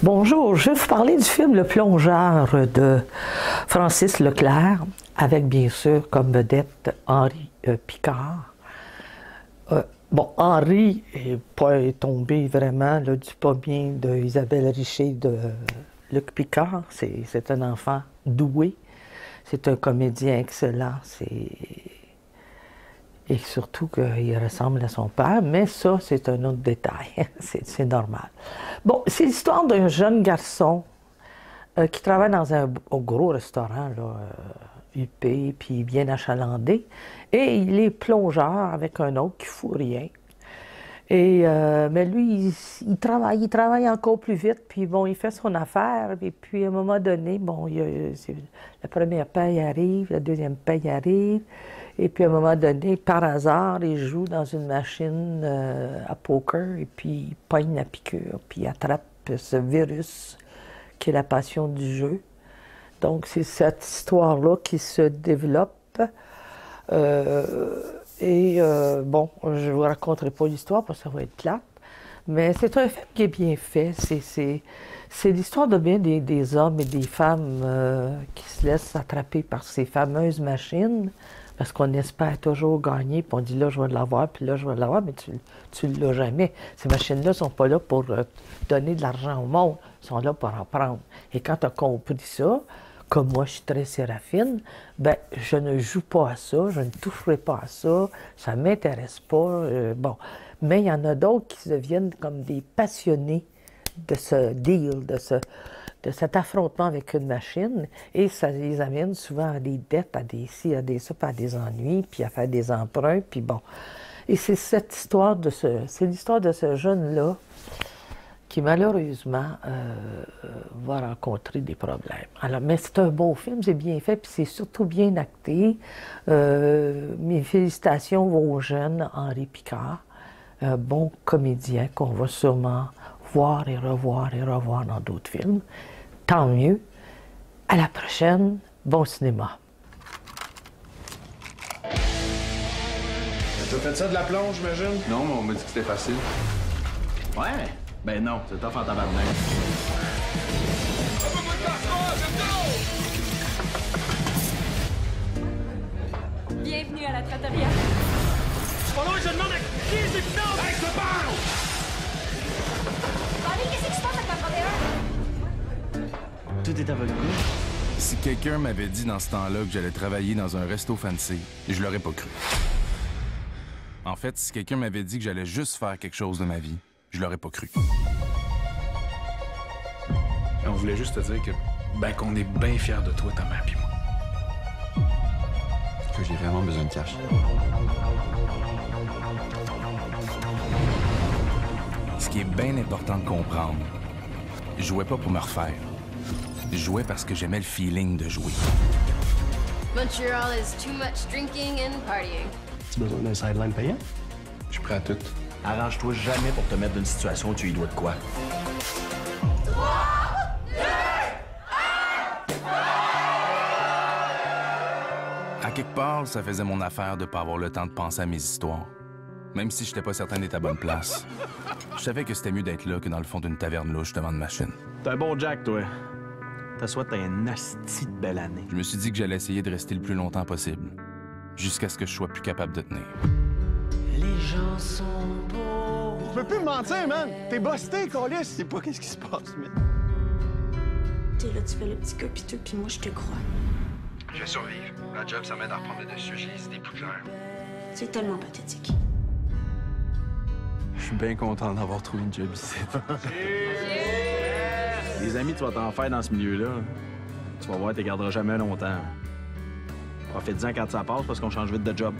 Bonjour, je vais vous parler du film Le Plongeur de Francis Leclerc, avec bien sûr comme vedette Henri Picard. Henri est tombé vraiment là, du pommier de Isabelle Richer de Luc Picard. C'est un enfant doué, c'est un comédien excellent, et surtout qu'il ressemble à son père, mais ça, c'est un autre détail, c'est normal. Bon, c'est l'histoire d'un jeune garçon qui travaille dans un gros restaurant, là, huppé, puis bien achalandé, et il est plongeur avec un autre qui fout rien. Mais lui, il travaille encore plus vite, puis bon, il fait son affaire, et puis à un moment donné, bon, la première paye arrive, la deuxième paye arrive, et puis à un moment donné, par hasard, il joue dans une machine à poker, et puis il pogne la piqûre, puis il attrape ce virus qui est la passion du jeu. Donc c'est cette histoire-là qui se développe. Bon, je ne vous raconterai pas l'histoire parce que ça va être plate, mais c'est un film qui est bien fait. C'est l'histoire de bien des hommes et des femmes qui se laissent attraper par ces fameuses machines, parce qu'on espère toujours gagner, puis on dit là, je vais l'avoir, puis là, je vais l'avoir, mais tu ne l'as jamais. Ces machines-là ne sont pas là pour donner de l'argent au monde, elles sont là pour en prendre. Et quand tu as compris ça, comme moi, je suis très séraphine, ben je ne joue pas à ça, je ne toucherai pas à ça, ça ne m'intéresse pas. Bon. Mais il y en a d'autres qui deviennent comme des passionnés de ce deal, de cet affrontement avec une machine, et ça les amène souvent à des dettes, à des ci, à des ça, puis à des ennuis, puis à faire des emprunts, puis bon. Et c'est cette histoire c'est l'histoire de ce jeune-là qui malheureusement va rencontrer des problèmes. Alors, mais c'est un beau film, c'est bien fait, puis c'est surtout bien acté. Mes félicitations au jeune Henri Picard, un bon comédien qu'on va sûrement voir et revoir dans d'autres films. Tant mieux. À la prochaine. Bon cinéma. T'as fait ça de la plonge, j'imagine? Non, mais on m'a dit que c'était facile. Ouais. Ben non, c'est tough en tabarnak. Bienvenue à la trattoria. Oh non, je demande à qui c'est qui danse! Hey, je te parle! Bobby, qu'est-ce qui se passe avec ta 31? Tout est à votre goût. Si quelqu'un m'avait dit dans ce temps-là que j'allais travailler dans un resto fancy, je l'aurais pas cru. En fait, si quelqu'un m'avait dit que j'allais juste faire quelque chose de ma vie, je l'aurais pas cru. On voulait juste te dire qu'on est bien fiers de toi, ta mère pis moi. Que j'ai vraiment besoin de cash. Ce qui est bien important de comprendre, je jouais pas pour me refaire. Je jouais parce que j'aimais le feeling de jouer. Montreal is too much drinking and partying. Tu as besoin d'un sideline payant? Je suis prêt à tout. Arrange-toi jamais pour te mettre dans une situation où tu y dois de quoi. À quelque part, ça faisait mon affaire de pas avoir le temps de penser à mes histoires. Même si j'étais pas certain d'être à bonne place. Je savais que c'était mieux d'être là que dans le fond d'une taverne louche devant une machine. T'es un bon Jack, toi. T'as soit une asti de belle année. Je me suis dit que j'allais essayer de rester le plus longtemps possible. Jusqu'à ce que je sois plus capable de tenir. Les gens sont beaux. Tu peux plus me mentir, man! T'es busté, Colis! Je sais pas qu'est-ce qui se passe, mais... T'es là, tu fais le petit gars piteux, puis moi, je te crois. Je vais survivre. La job, ça m'aide à reprendre le dessus. J'ai les idées plus claires. C'est tellement pathétique. Je suis bien content d'avoir trouvé une job ici. Les amis, tu vas t'en faire dans ce milieu-là. Tu vas voir, tu les garderas jamais longtemps. Profite-en quand ça passe parce qu'on change vite de job.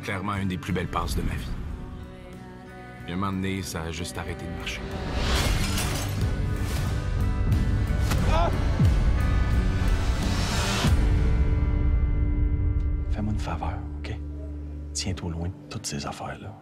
Clairement une des plus belles passes de ma vie. Puis un moment donné, ça a juste arrêté de marcher. Fais-moi une faveur, OK? Tiens-toi loin de toutes ces affaires-là.